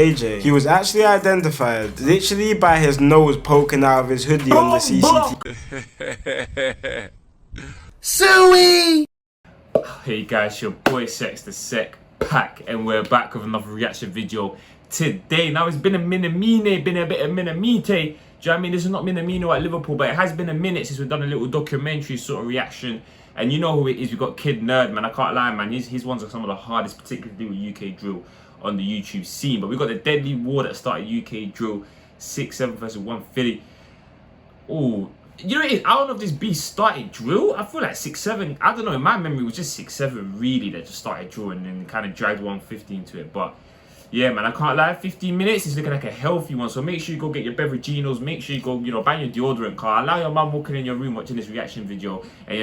AJ. He was actually identified literally by his nose poking out of his hoodie on the CCTV. Suey! Hey guys, your boy TheSecPaq, and we're back with another reaction video today. Now it's been a minute, been a bit of minute. Do you know what I mean? This is not Minamino at Liverpool, but it has been a minute since we've done a little documentary sort of reaction. And you know who it is, we've got Kid Nerd, man. I can't lie, man. His ones are some of the hardest, particularly with UK drill on the YouTube scene. But we got the deadly war that started UK drill, 6-7 versus 150. Oh, you know what it is? I don't know if this beast started drill. I feel like 6-7. I don't know. In my memory, it was just 6-7 really that just started drill and then kind of dragged 150 into it. But yeah, man, I can't lie. 15 minutes is looking like a healthy one. So make sure you go get your beveraginos. Make sure you go, buy your deodorant car. Allow your mum walking in your room watching this reaction video and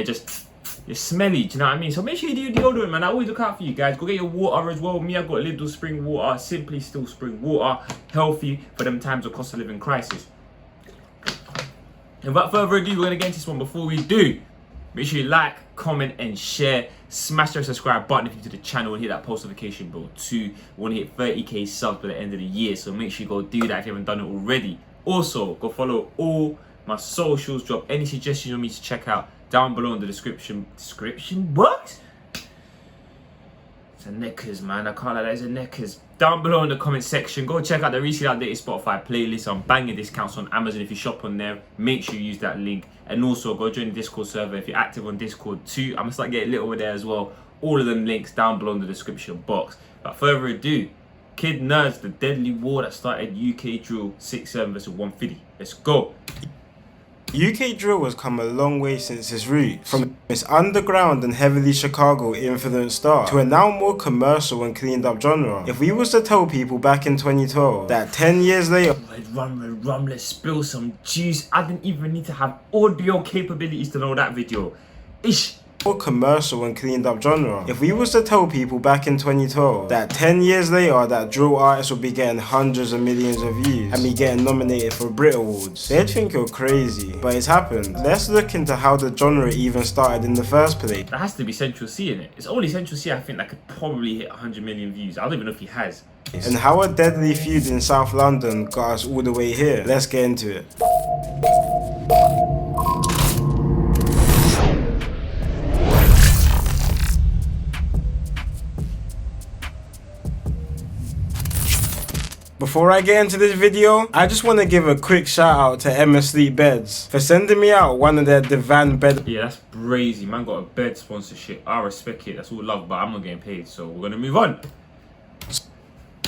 you're smelly, do you know what I mean? So make sure you do your deodorant, man. I always look out for you guys. Go get your water as well. Me, I've got Lidl spring water, Simply Still spring water. Healthy for them times of cost of living crisis. And without further ado, we're going to get into this one. Before we do, make sure you like, comment, and share. Smash the subscribe button if you're new to the channel and hit that post notification bell too. We want to hit 30k subs by the end of the year, so make sure you go do that if you haven't done it already. Also, go follow all my socials. Drop any suggestions you want me to check out down below in the description box. It's a neckers, man. I can't lie, that is a neckers. Down below in the comment section, go check out the recently updated Spotify playlist. I'm banging discounts on Amazon. If you shop on there, make sure you use that link. And also go join the Discord server if you're active on Discord too. I'm gonna start getting lit over there as well. All of them links down below in the description box. Without further ado, Kid Nerds, the deadly war that started UK drill 6-7 versus 150. Let's go. UK drill has come a long way since its roots, from its underground and heavily Chicago influenced start to a now more commercial and cleaned up genre. If we was to tell people back in 2012 that 10 years later, Red rum, let's spill some juice. I didn't even need to have audio capabilities to know that video. Ish. more commercial and cleaned up genre. If we was to tell people back in 2012 that 10 years later that drill artists would be getting hundreds of millions of views and be getting nominated for Brit Awards, they'd think you're crazy, but it's happened. Let's look into how the genre even started in the first place. That has to be Central C in it. It's only Central C I think that could probably hit 100 million views. I don't even know if he has. And how a deadly feud in South London got us all the way here. Let's get into it. Before I get into this video, I just want to give a quick shout out to Emma Sleep Beds for sending me out one of their divan bed. Yeah, that's brazy. Man got a bed sponsorship. I respect it. That's all love, but I'm not getting paid, so we're gonna move on.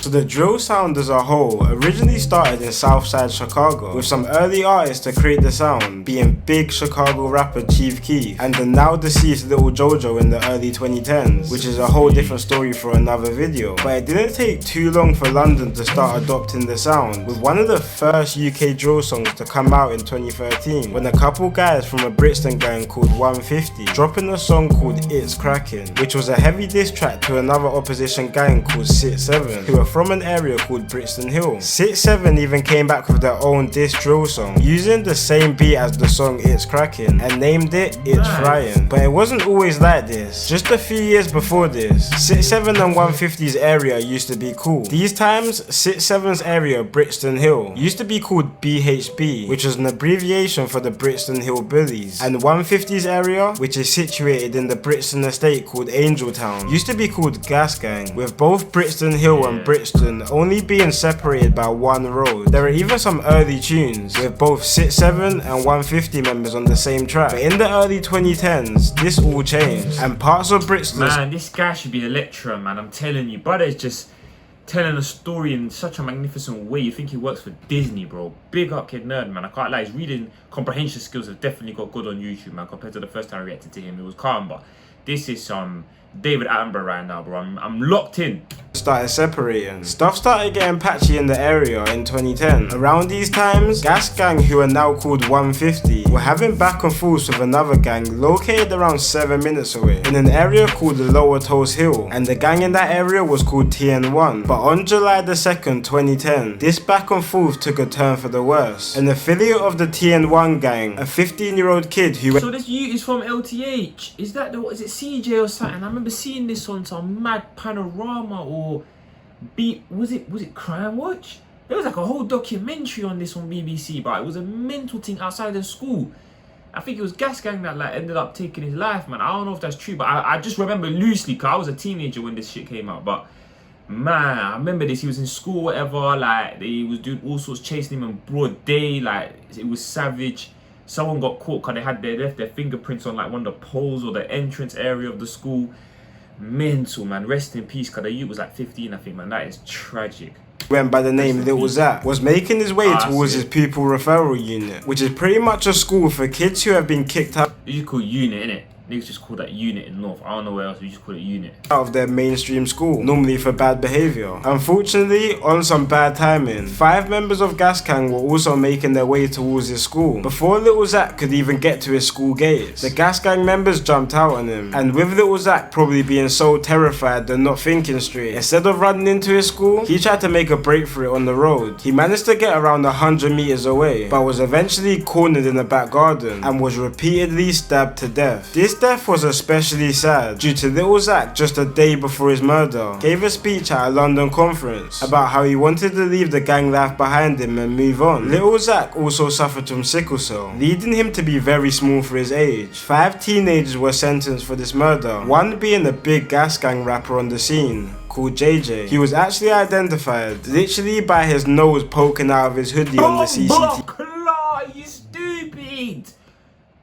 So the drill sound as a whole originally started in Southside Chicago with some early artists to create the sound, being big Chicago rapper Chief Keef and the now deceased Lil Jojo in the early 2010s, which is a whole different story for another video. But it didn't take too long for London to start adopting the sound, with one of the first UK drill songs to come out in 2013 when a couple guys from a Brixton gang called 150 dropping a song called It's Crackin', which was a heavy diss track to another opposition gang called 6-7 who were from an area called Brixton Hill. 6-7 even came back with their own diss drill song using the same beat as the song It's Crackin' and named it It's Fryin'. But it wasn't always like this. Just a few years before this, 6-7 and 150's area used to be cool. These times, 6-7's area, Brixton Hill, used to be called BHB, which was an abbreviation for the Brixton Hill Bullies, and 150's area, which is situated in the Brixton estate called Angeltown, used to be called Gas Gang, with both Brixton Hill and Brixton only being separated by one road. There are even some early tunes with both 6-7 and 150 members on the same track, but in the early 2010s this all changed and parts of Brixton. Man, this guy should be a lecturer, man. I'm telling you, brother is just telling a story in such a magnificent way. You think he works for Disney, bro. Big up Kid Nerd, man. I can't lie, his reading comprehension skills have definitely got good on YouTube, man, compared to the first time I reacted to him. It was calm, but this is some David Attenborough right now, bro. I'm locked in. Started separating. Stuff started getting patchy in the area in 2010. Around these times, Gas Gang, who are now called 150, were having back and forths with another gang located around 7 minutes away in an area called the Lower Toes Hill, and the gang in that area was called TN1. But on July the 2nd, 2010, this back and forth took a turn for the worse. An affiliate of the TN1 gang, a 15-year-old kid who... So this youth is from LTH. Is that the, is it CJ or something? I remember seeing this on some mad panorama or was it Crime Watch? There was like a whole documentary on this on BBC, but it was a mental thing outside of school. I think it was Gas Gang that like ended up taking his life, man. I don't know if that's true, but I just remember loosely because I was a teenager when this shit came out. But man, I remember this. He was in school, whatever. Like he was doing all sorts, chasing him in broad day. Like it was savage. Someone got caught because they left their fingerprints on like one of the poles or the entrance area of the school. Mental, man. Rest in peace, because the youth was like 15, I think, man. That is tragic. Went by the name Lil Sazak, was making his way towards his pupil referral unit, which is pretty much a school for kids who have been kicked out. You just call unit, innit? Niggas just call that unit in North. I don't know where else, we just call it unit. Out of their mainstream school, normally for bad behaviour. Unfortunately, on some bad timing, 5 members of Gas Gang were also making their way towards his school. Before Lil Sazak could even get to his school gates, the Gas Gang members jumped out on him, and with Lil Sazak probably being so terrified and not thinking straight, instead of running into his school, he tried to make a break for it on the road. He managed to get around 100 meters away, but was eventually cornered in the back garden and was repeatedly stabbed to death. This death was especially sad due to Lil Sazak just a day before his murder gave a speech at a London conference about how he wanted to leave the gang life behind him and move on. Lil Sazak also suffered from sickle cell, leading him to be very small for his age. 5 teenagers were sentenced for this murder, one being a big Gas Gang rapper on the scene called JJ. He was actually identified literally by his nose poking out of his hoodie on the CCTV. You stupid!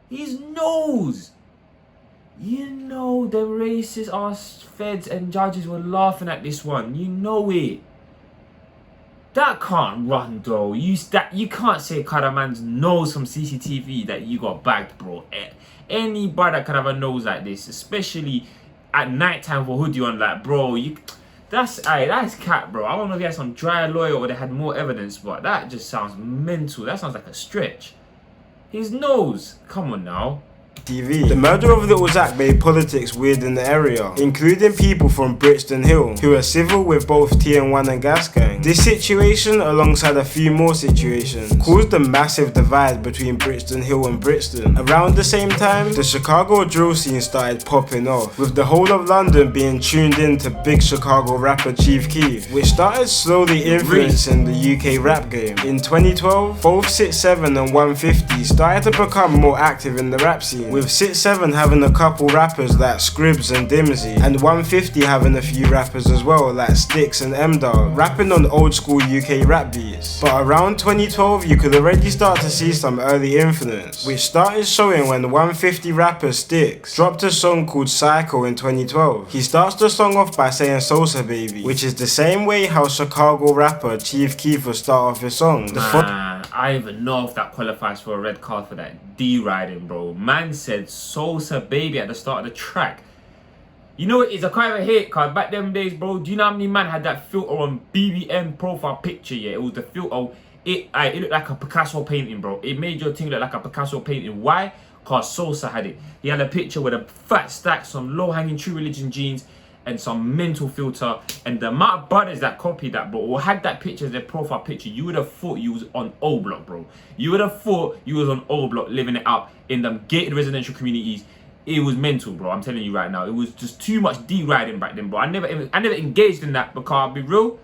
His nose! You know the racist ass feds and judges were laughing at this one. You know it. That can't run though. You can't say Karaman's nose from CCTV that you got bagged, bro. Anybody that can have a nose like this, especially at night time for hoodie on, like, bro, that's cat, bro. I don't know if he had some dry lawyer or they had more evidence, but that just sounds mental. That sounds like a stretch. His nose, come on now. TV. The murder of Lil Sazak made politics weird in the area, including people from Brixton Hill, who are civil with both TN1 and Gas Gang. This situation, alongside a few more situations, caused a massive divide between Brixton Hill and Brixton. Around the same time, the Chicago drill scene started popping off, with the whole of London being tuned in to big Chicago rapper Chief Keef, which started slowly influencing the UK rap game. In 2012, both 6'7" and 150 started to become more active in the rap scene, with 6'7" having a couple rappers like Scribs and Dimsy, and 150 having a few rappers as well like Sticks and M-Dog, rapping on old school UK rap beats. But around 2012 you could already start to see some early influence, which started showing when 150 rapper Sticks dropped a song called Psycho in 2012. He starts the song off by saying Sosa baby, which is the same way how Chicago rapper Chief Keef would start off his song. I don't even know if that qualifies for a red card for that D-riding, bro. Man said Sosa baby at the start of the track. You know, it's a kind of a hate card. Back them days, bro, do you know how many man had that filter on BBM profile picture, yeah? It was the filter. It looked like a Picasso painting, bro. It made your thing look like a Picasso painting. Why? Because Sosa had it. He had a picture with a fat stack, some low-hanging True Religion jeans, and some mental filter, and the amount of brothers that copied that, bro, or had that picture as their profile picture, you would have thought you was on O Block, bro. You would have thought you was on O Block, living it out in them gated residential communities. It was mental, bro. I'm telling you right now, it was just too much D-riding back then, bro. I never engaged in that, because I'll be real,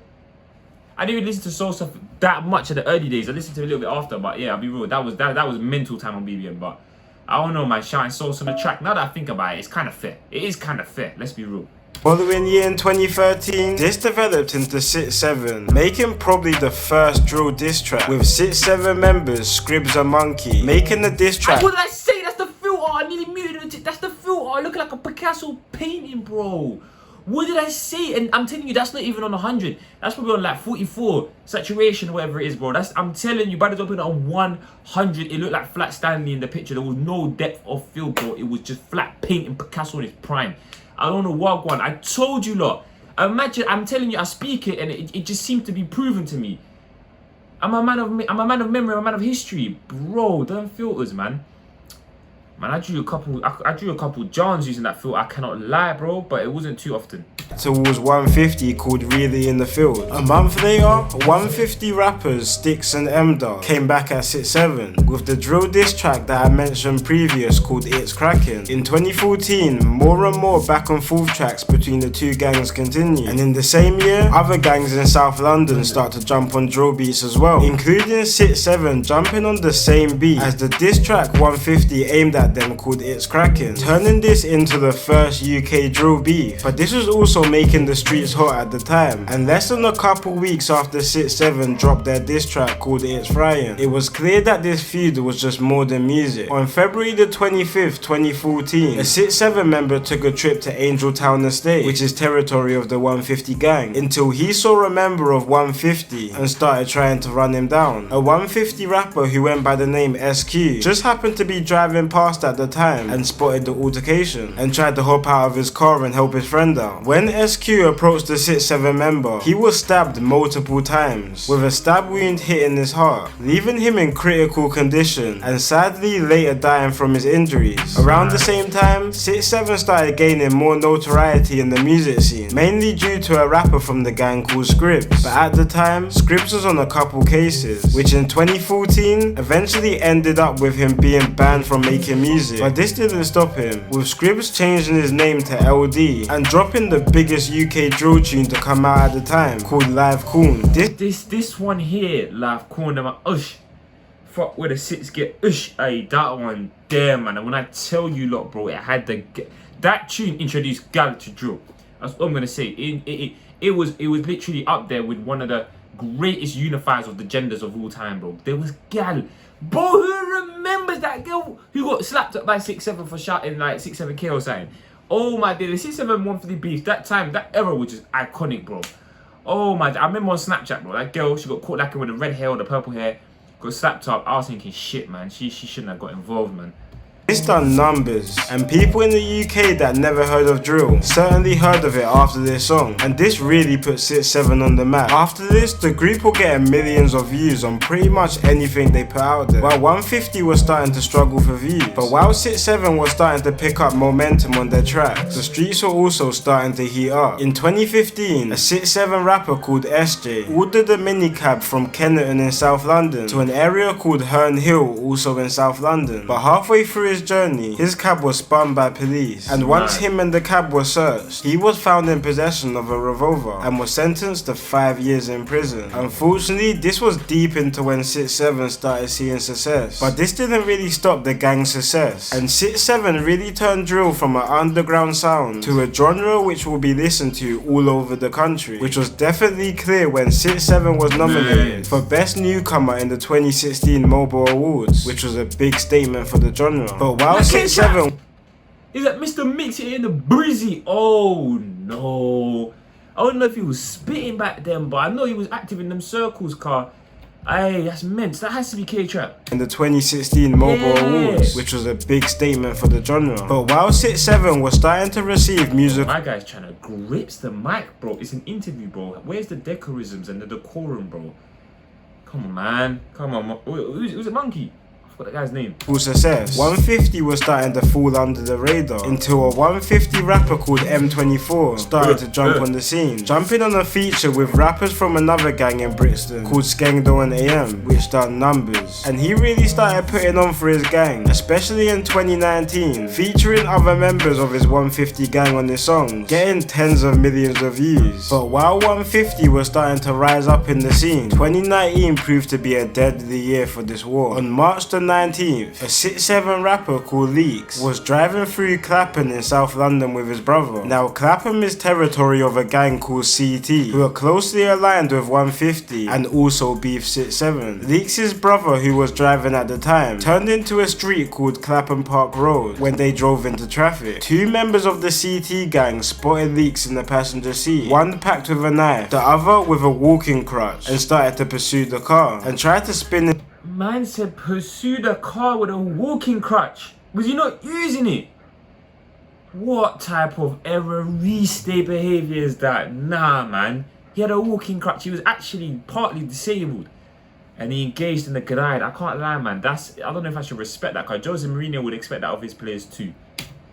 I didn't even listen to Sosa that much in the early days. I listened to it a little bit after, but yeah, I'll be real, that was mental time on BBM. But I don't know, man, shouting Sosa on the track, now that I think about it, it's kind of fair. It is kind of fair, let's be real. Following year in 2013, this developed into 6'7", making probably the first drill diss track, with 6'7" members, Scribs and Monkey, making the diss track. What did I say? That's the filter. I nearly muted it. That's the filter. Looking like a Picasso painting, bro. What did I say? And I'm telling you, that's not even on 100. That's probably on like 44 saturation, whatever it is, bro. I'm telling you, brothers open it on 100. It looked like Flat Stanley in the picture. There was no depth of field, bro. It was just flat painting Picasso in his prime. I don't know what one. I told you lot. Imagine, I'm telling you, I speak it and it just seemed to be proven to me. I'm a man of memory, I'm a man of history. Bro, them filters, man. Man, I drew a couple Johns using that filter, I cannot lie, bro, but it wasn't too often. Towards 150 called Really in the Field. A month later, 150 rappers Sticks and Mda came back at 6-7 with the drill diss track that I mentioned previous called It's Crackin'. In 2014, more and more back and forth tracks between the two gangs continued, and in the same year, other gangs in South London start to jump on drill beats as well, including 6-7 jumping on the same beat as the diss track 150 aimed at them called It's Crackin', turning this into the first UK drill beef. But this was also making the streets hot at the time, and less than a couple weeks after 6-7 dropped their diss track called It's Fryin', it was clear that this feud was just more than music. On February the 25th, 2014, a 6-7 member took a trip to Angel Town Estate, which is territory of the 150 gang, until he saw a member of 150 and started trying to run him down. A 150 rapper who went by the name SQ just happened to be driving past at the time and spotted the altercation and tried to hop out of his car and help his friend out. When SQ approached the 6-7 member, he was stabbed multiple times, with a stab wound hitting his heart, leaving him in critical condition and sadly later dying from his injuries. Around the same time, 6-7 started gaining more notoriety in the music scene, mainly due to a rapper from the gang called Scribs. But at the time, Scribs was on a couple cases, which in 2014 eventually ended up with him being banned from making music. But this didn't stop him, with Scribs changing his name to LD and dropping the biggest UK drill tune to come out at the time called Live Coon. This one here, Live Coon, I'm like, ush. Fuck where the sits get ush. Ay, that one there, man. And when I tell you lot, bro, it had that tune introduced gal to drill. That's what I'm gonna say. It was literally up there with one of the greatest unifiers of the genders of all time, bro. There was gal. Bro, who remembers that girl who got slapped up by 6-7 for shouting like 6-7K or something? Oh my dear, the 6-7 150 beef, that time, that era was just iconic, bro. Oh my, I remember on Snapchat, bro, that girl, she got caught lacking with the red hair or the purple hair, got slapped up. I was thinking, shit, man, she shouldn't have got involved, man. This done numbers, and people in the UK that never heard of drill certainly heard of it after this song, and this really put 6-7 on the map. After this, the group were getting millions of views on pretty much anything they put out there, while 150 was starting to struggle for views. But while 6-7 was starting to pick up momentum on their tracks, the streets were also starting to heat up. In 2015, a 6-7 rapper called SJ ordered a minicab from Kennerton in South London to an area called Herne Hill, also in South London. But halfway through his journey, his cab was spun by police, and once him and the cab were searched, he was found in possession of a revolver and was sentenced to 5 years in prison. Unfortunately, this was deep into when 6-7 started seeing success, but this didn't really stop the gang's success, and 6-7 really turned drill from an underground sound to a genre which will be listened to all over the country, which was definitely clear when 6-7 was nominated for Best Newcomer in the 2016 Mobile Awards, which was a big statement for the genre. But while 6-7 is that Mr. Mix It in the Breezy? Oh no, I don't know if he was spitting back then, but I know he was active in them circles, car. Hey, that's immense. That has to be K-Trap. In the 2016 Mobile Awards, which was a big statement for the genre. But while 6-7 was starting to receive music, my guy's trying to grips the mic, bro. It's an interview, bro. Where's the decorisms and the decorum, bro? Come on, man. Come on. Who's a monkey? That guy's name. Success. 150 was starting to fall under the radar until a 150 rapper called M24 started to jump on the scene, jumping on a feature with rappers from another gang in Brixton called Skengdo and AM, which done numbers. And he really started putting on for his gang, especially in 2019, featuring other members of his 150 gang on his songs, getting tens of millions of views. But while 150 was starting to rise up in the scene, 2019 proved to be a deadly year for this war. On March the 19th, a 6-7 rapper called Leaks was driving through Clapham in South London with his brother. Now Clapham is territory of a gang called CT, who are closely aligned with 150 and also beef 6-7. Leaks' brother, who was driving at the time, turned into a street called Clapham Park Road when they drove into traffic. Two members of the CT gang spotted Leaks in the passenger seat, one packed with a knife, the other with a walking crutch, and started to pursue the car and tried to spin it. Man said pursue the car with a walking crutch. Was he not using it? What type of error state behaviour is that? Nah, man. He had a walking crutch. He was actually partly disabled. and he engaged in the grind. I can't lie, man. I don't know if I should respect that, because Jose Mourinho would expect that of his players too.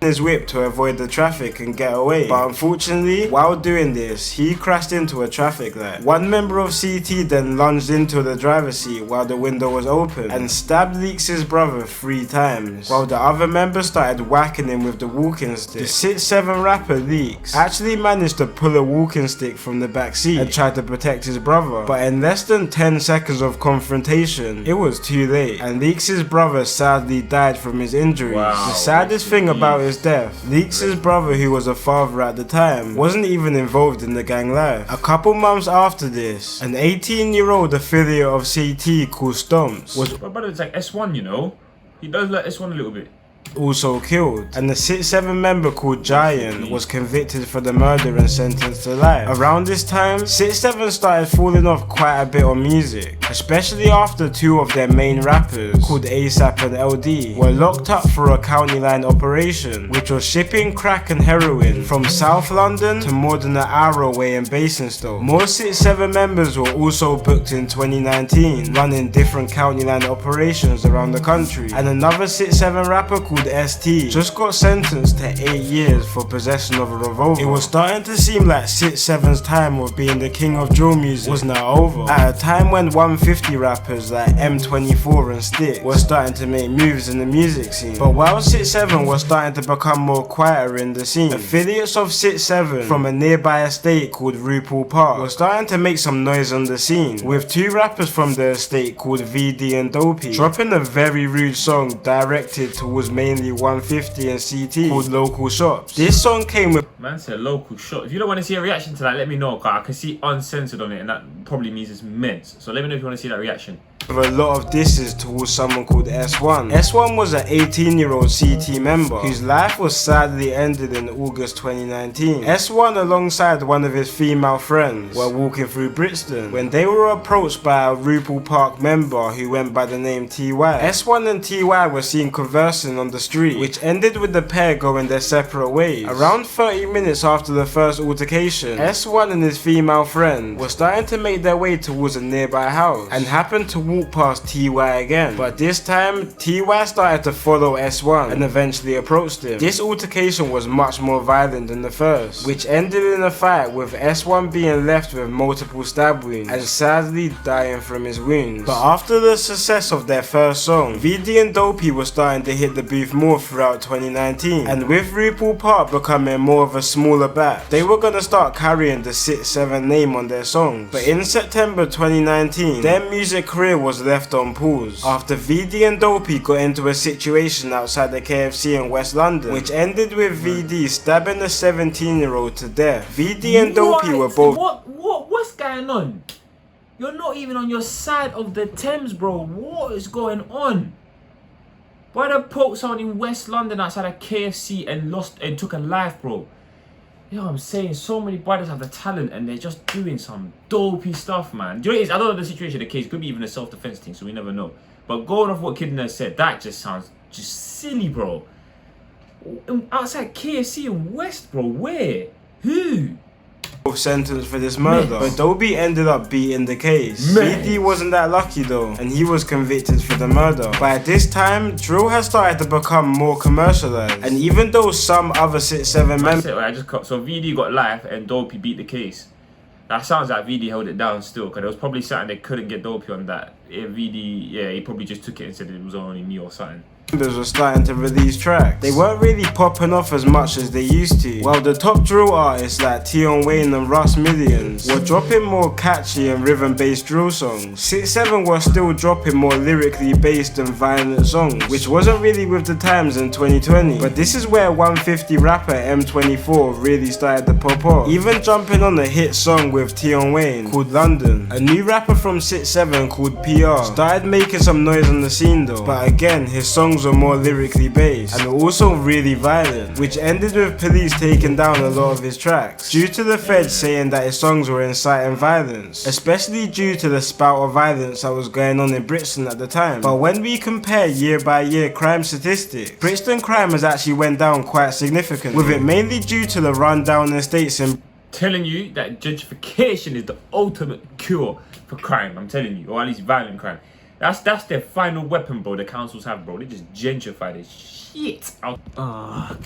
His whip to avoid the traffic and get away, but unfortunately, while doing this, he crashed into a traffic light. One member of CT then lunged into the driver's seat while the window was open and stabbed Leaks' brother 3 times, while the other member started whacking him with the walking stick. The 6'7" rapper Leaks actually managed to pull a walking stick from the back seat and tried to protect his brother, but in less than 10 seconds of confrontation, it was too late, and Leaks' brother sadly died from his injuries. Wow, the saddest thing about his death, Leaks' brother, who was a father at the time, wasn't even involved in the gang life. A couple months after this, an 18-year-old affiliate of CT called Stomps was My brother, it's like S1, you know. He does like S1 a little bit. also killed, and the 6'7" member called Giant was convicted for the murder and sentenced to life. Around this time, 6'7" started falling off quite a bit on music, especially after 2 of their main rappers, called ASAP and LD, were locked up for a county line operation, which was shipping crack and heroin from South London to more than an hour away in Basingstoke. More 6'7" members were also booked in 2019, running different county line operations around the country, and another 6'7" rapper called ST just got sentenced to 8 years for possession of a revolver. It was starting to seem like 6'7's time of being the king of drill music was now over, at a time when 150 rappers like M24 and Stick were starting to make moves in the music scene. But while 6'7 was starting to become more quieter in the scene, affiliates of 6'7 from a nearby estate called RuPaul Park were starting to make some noise on the scene, with 2 rappers from the estate called VD and Dopey dropping a very rude song directed towards mainly 150 and CT called Local Shops. This song came with Man said local shot. If you don't want to see a reaction to that, let me know, because I can see uncensored on it, and that probably means it's men's. So let me know if you want to see that reaction. a lot of disses towards someone called S1. S1 was an 18-year-old CT member whose life was sadly ended in August 2019. S1 alongside one of his female friends were walking through Brixton when they were approached by a RuPaul Park member who went by the name TY. S1 and TY were seen conversing on the street, which ended with the pair going their separate ways. Around 30 minutes after the first altercation, S1 and his female friend were starting to make their way towards a nearby house and happened to walk past TY again, but this time TY started to follow S1 and eventually approached him. This altercation was much more violent than the first, which ended in a fight with S1 being left with multiple stab wounds and sadly dying from his wounds. But after the success of their first song, VD and Dopey were starting to hit the booth more throughout 2019, and with RuPaul Park becoming more of a smaller batch, they were gonna start carrying the 6-7 name on their songs. But in September 2019, their music career was left on pause after VD and Dopey got into a situation outside the KFC in West London, which ended with VD stabbing a 17-year-old to death. VD and Dopey were both What's going on? You're not even on your side of the Thames, bro. What is going on? Why the poke someone in West London outside a KFC and took a life, bro? You know what I'm saying? So many brothers have the talent and they're just doing some dopey stuff, man. Do you know what it is? I don't know the situation, the case. Could be even a self-defense thing, so we never know. But going off what Kidner said, that just sounds just silly, bro. Outside KFC in West, bro. Where? Who? sentenced for this murder, but Dopey ended up beating the case. VD wasn't that lucky though, and he was convicted for the murder. By this time, drill has started to become more commercialized, and even though some other 6-7 members so VD got life and Dopey beat the case. That sounds like VD held it down still, because there was probably something they couldn't get Dopey on that. VD, yeah, he probably just took it and said it was only me or something. Were starting to release tracks. They weren't really popping off as much as they used to, while the top drill artists like Tion Wayne and Russ Millions were dropping more catchy and rhythm-based drill songs. 6-7 were still dropping more lyrically based and violent songs, which wasn't really with the times in 2020. But this is where 150 rapper M24 really started to pop off, even jumping on a hit song with Tion Wayne called London. A new rapper from 6-7 called PR started making some noise on the scene though, but again his songs were more lyrically based and also really violent, which ended with police taking down a lot of his tracks due to the feds saying that his songs were inciting violence, especially due to the spout of violence that was going on in Brixton at the time. But when we compare year by year crime statistics, Brixton crime has actually went down quite significantly, with it mainly due to the rundown estates in telling you that gentrification is the ultimate cure for crime, I'm telling you, or at least violent crime. That's their final weapon, bro. The councils have, bro. They just gentrify this shit.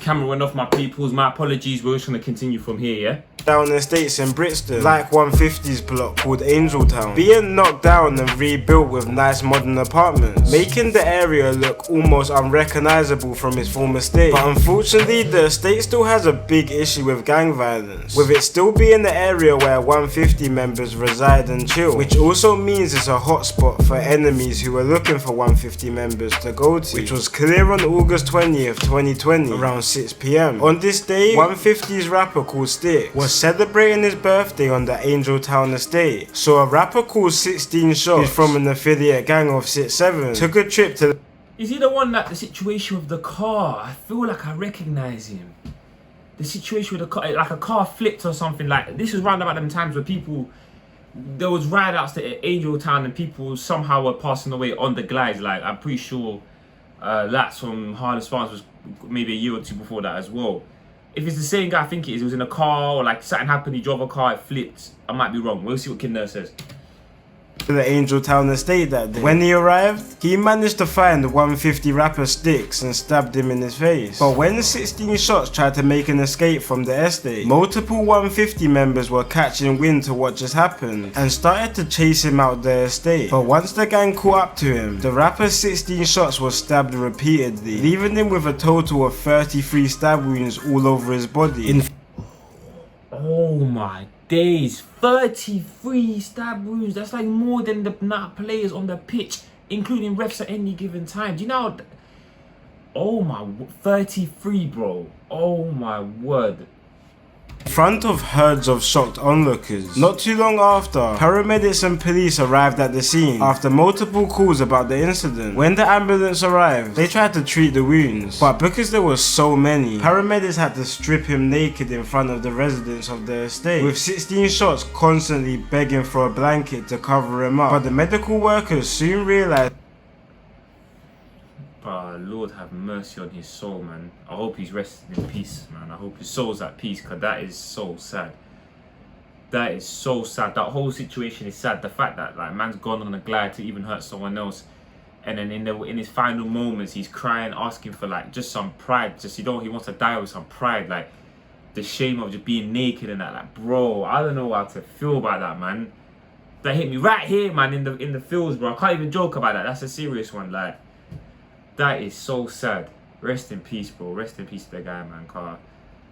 Camera went off, my peoples. My apologies. We're just gonna continue from here, yeah. Down estates in Brixton, like 150's block called Angeltown, being knocked down and rebuilt with nice modern apartments, making the area look almost unrecognizable from its former state. But unfortunately, the estate still has a big issue with gang violence, with it still being the area where 150 members reside and chill, which also means it's a hotspot for enemies who are looking for 150 members to go to, which was clear on August 20th, 2020, around 6 PM. On this day, 150's rapper called Stick was celebrating his birthday on the Angeltown estate. So a rapper called 16 Shots, who's from an affiliate gang of 6'7", took a trip to... Is he the one that the situation with the car? I feel like I recognize him. The situation with the car, like a car flipped or something. Like this was round about them times where people, there was ride outs to Angeltown and people somehow were passing away on the glides. Like I'm pretty sure Lats from Harness Farms was maybe a year or two before that as well. If it's the same guy, I think it is. He was in a car, or like something happened, he drove a car, it flipped. I might be wrong. We'll see what Kid Nurse says. To the Angeltown estate that day. When he arrived, he managed to find the 150 rapper Sticks and stabbed him in his face. But when 16 Shots tried to make an escape from the estate, multiple 150 members were catching wind to what just happened and started to chase him out the estate. But once the gang caught up to him, the rapper 16 Shots was stabbed repeatedly, leaving him with a total of 33 stab wounds all over his body. Oh my days, 33 stab wounds. That's like more than the amount of players on the pitch, including refs at any given time. Do you know? Oh my, 33, bro. Oh my word. In front of herds of shocked onlookers. Not too long after, paramedics and police arrived at the scene after multiple calls about the incident. When the ambulance arrived, they tried to treat the wounds, but because there were so many, paramedics had to strip him naked in front of the residents of the estate, with 16 Shots constantly begging for a blanket to cover him up. But the medical workers soon realized... Lord have mercy on his soul, man. I hope he's resting in peace, man. I hope his soul's at peace, because that is so sad. That is so sad. That whole situation is sad. The fact that like man's gone on a glide to even hurt someone else, and then in his final moments he's crying, asking for like just some pride. Just he wants to die with some pride. Like the shame of just being naked and that. Like, bro, I don't know how to feel about that, man. That hit me right here, man, in the feels, bro. I can't even joke about that. That's a serious one. Like, that is so sad. Rest in peace, bro. Rest in peace to the guy, man. Car.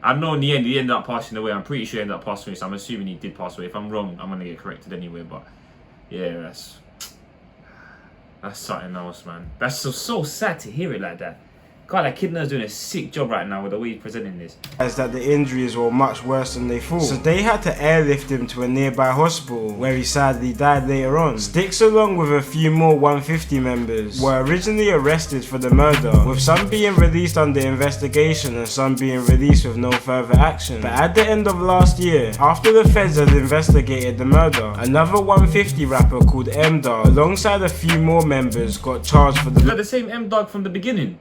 I know in the end he ended up passing away. I'm pretty sure he ended up passing away, so I'm assuming he did pass away. If I'm wrong, I'm gonna get corrected anyway. But yeah, that's something else, man. That's so sad to hear it like that. God, that Kid Nerd's doing a sick job right now with the way he's presenting this. As that the injuries were much worse than they thought, so they had to airlift him to a nearby hospital where he sadly died later on. Sticks, along with a few more 150 members, were originally arrested for the murder, with some being released under investigation and some being released with no further action. But at the end of last year, after the feds had investigated the murder, another 150 rapper called M-Dog, alongside a few more members, got charged for the... Is that the same M-Dog from the beginning?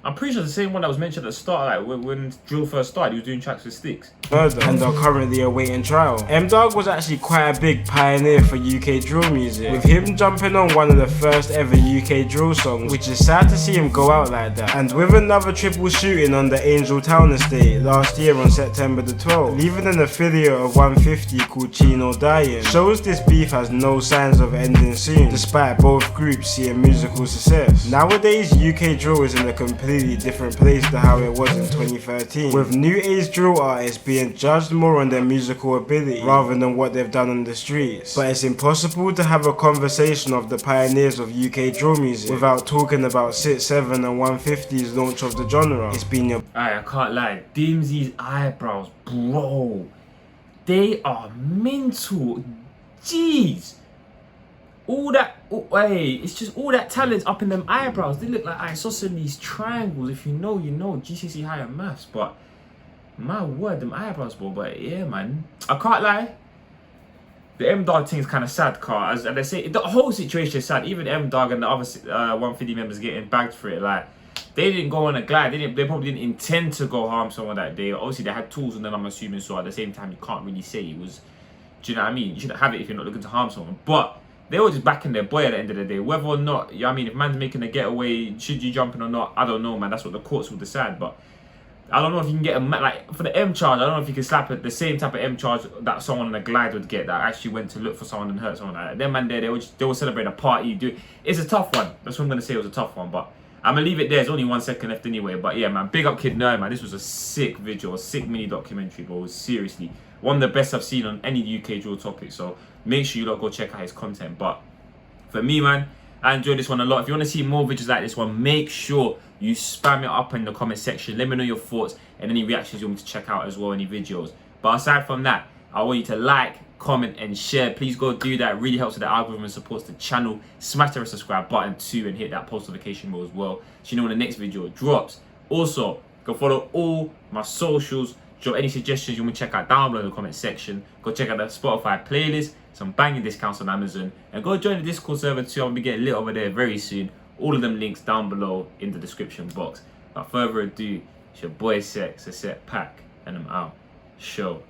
I'm pretty sure the same one that was mentioned at the start, like when Drill first started, he was doing tracks with Sticks. Murder, and are currently awaiting trial. M-Dog was actually quite a big pioneer for UK drill music, with him jumping on one of the first ever UK drill songs, which is sad to see him go out like that. And with another triple shooting on the Angeltown estate last year on September the 12th, leaving an affiliate of 150 called Chino dying, shows this beef has no signs of ending soon, despite both groups seeing musical success. Nowadays, UK drill is in a completely different place to how it was in 2013, with new age drill artists being judged more on their musical ability rather than what they've done on the streets. But it's impossible to have a conversation of the pioneers of UK drill music without talking about 6'7" and 150's launch of the genre. It's been your... I can't lie, Dimsy's eyebrows, bro, they are mental. Jeez. All that, hey, it's just all that talent up in them eyebrows. They look like isosceles triangles. If you know, you know. GCSE higher maths, but my word, them eyebrows, bro. But yeah, man, I can't lie. The M-Dog thing is kind of sad, car. As they say, the whole situation is sad. Even M-Dog and the other 150 members getting bagged for it. Like, they didn't go on a glide. They probably didn't intend to go harm someone that day. Obviously, they had tools on them, I'm assuming. So at the same time, you can't really say it was, Do you know what I mean? You shouldn't have it if you're not looking to harm someone. But they were just backing their boy at the end of the day. Whether or not, you know what I mean, if man's making a getaway, should you jump in or not? I don't know, man. That's what the courts will decide. But I don't know if you can get like for the M charge. I don't know if you can slap it the same type of M charge that someone on a glide would get that actually went to look for someone and hurt someone. Like that. Them man there, they were celebrating a party. It's a tough one. That's what I'm gonna say. It was a tough one, but I'm gonna leave it there. There's only 1 second left anyway. But yeah, man, big up Kid Nerd, man. This was a sick video, a sick mini documentary, bro. Seriously, one of the best I've seen on any UK drill topic. So make sure you lot go check out his content. But for me, man, I enjoyed this one a lot. If you want to see more videos like this one, make sure you spam it up in the comment section. Let me know your thoughts and any reactions you want me to check out as well, any videos. But aside from that, I want you to like, comment and share. Please go do that. It really helps with the algorithm and supports the channel. Smash the subscribe button too and hit that post notification bell as well, so you know when the next video drops. Also, go follow all my socials. Drop any suggestions you want to check out down below in the comment section. Go check out the Spotify playlist, some banging discounts on Amazon, and go join the Discord server too. I'll be getting lit over there very soon. All of them links down below in the description box. Without further ado, it's your boy TheSecPaq, and I'm out. Show.